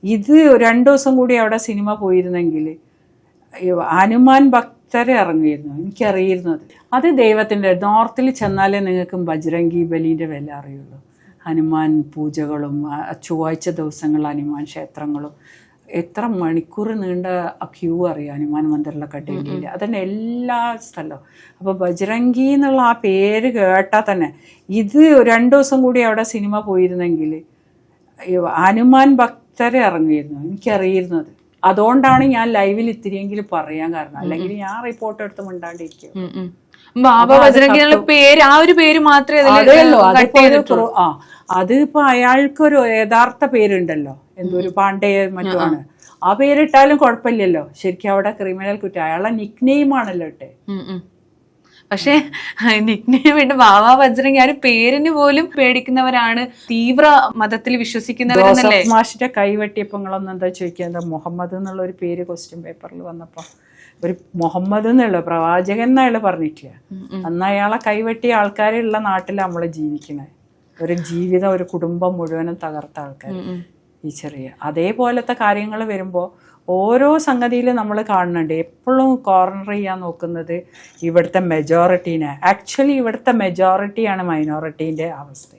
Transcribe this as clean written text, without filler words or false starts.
ഇത് 2 ദിവസം കൂടി അവിടെ സിനിമ പോയിരുന്നെങ്കിൽ ഹനുമാൻ ഭക്തരെ ഇറങ്ങിയിരുന്നു. എനിക്കറിയിരുന്നു അത് ദൈവത്തിൻ്റെ. നോർത്തിൽ ചെന്നാലേ നിങ്ങൾക്ക് ബജ്രംഗി ബലിൻ്റെ വില അറിയുള്ളൂ. ഹനുമാൻ പൂജകളും ചൊവ്വാഴ്ച ദിവസങ്ങൾ ഹനുമാൻ ക്ഷേത്രങ്ങളും എത്ര മണിക്കൂർ നീണ്ട ക്യൂ അറിയാം ഹനുമാൻ മന്ദിറിലൊക്കെ ഡൽഹിയിൽ. അതന്നെ എല്ലാ സ്ഥലവും. അപ്പോൾ ബജ്രംഗി എന്നുള്ള ആ പേര് കേട്ടാൽ തന്നെ ഇത് 2 ദിവസം കൂടി അവിടെ സിനിമ പോയിരുന്നെങ്കിൽ ഹനുമാൻ ഭക്തരെ ഇറങ്ങിയിരുന്നു. എനിക്കറിയിരുന്നു അതുകൊണ്ടാണ് ഞാൻ ലൈവിൽ ഇത്തിരിയെങ്കിലും പറയാൻ കാരണം. അല്ലെങ്കിൽ ഞാൻ റിപ്പോർട്ട് എടുത്ത് മിണ്ടാണ്ടിരിക്കും. ബാബ ബജ്രംഗി എന്നുള്ള പേര്, ആ ഒരു പേര് മാത്രമേ അതിപ്പോ അയാൾക്കൊരു യഥാർത്ഥ പേരുണ്ടല്ലോ, എന്തൊരു പാണ്ഡേ മറ്റുമാണ്. ആ പേരിട്ടാലും കുഴപ്പമില്ലല്ലോ. ശരിക്കും അവിടെ ക്രിമിനൽ കുറ്റം. അയാളെ നിക് നെയിം ആണല്ലോ ഇട്ടെ. പക്ഷെ നിക്നെയിം വേണ്ട ബാബ ബജ്രംഗി, ആ ഒരു പേരിന് പോലും പേടിക്കുന്നവരാണ്, തീവ്ര മതത്തിൽ വിശ്വസിക്കുന്നവരെന്നല്ലേ. മാഷിന്റെ കൈവെട്ടിയപ്പോ നിങ്ങളൊന്നും എന്താ ചോദിക്കുക, എന്താ മുഹമ്മദ് എന്നുള്ള ഒരു പേര് ക്വസ്റ്റ്യൻ പേപ്പറിൽ വന്നപ്പോ ഒരു മുഹമ്മദ് എന്നുള്ള പ്രവാചകൻ എന്നയാള് പറഞ്ഞിട്ടില്ല. അന്ന് അയാളെ കൈവെട്ടിയ ആൾക്കാരുള്ള നാട്ടിലാണ് നമ്മള് ജീവിക്കണേ. ഒരു ജീവിതം, ഒരു കുടുംബം മുഴുവനും തകർത്ത ആൾക്കാർ. ഈ ചെറിയ അതേപോലത്തെ കാര്യങ്ങൾ വരുമ്പോൾ ഓരോ സംഗതിയിലും നമ്മൾ കാണുന്നുണ്ട്. എപ്പോഴും കോർണർ ചെയ്യാൻ നോക്കുന്നത് ഇവിടുത്തെ മെജോറിറ്റീനെ. ആക്ച്വലി ഇവിടുത്തെ മെജോറിറ്റിയാണ് മൈനോറിറ്റീൻ്റെ അവസ്ഥ.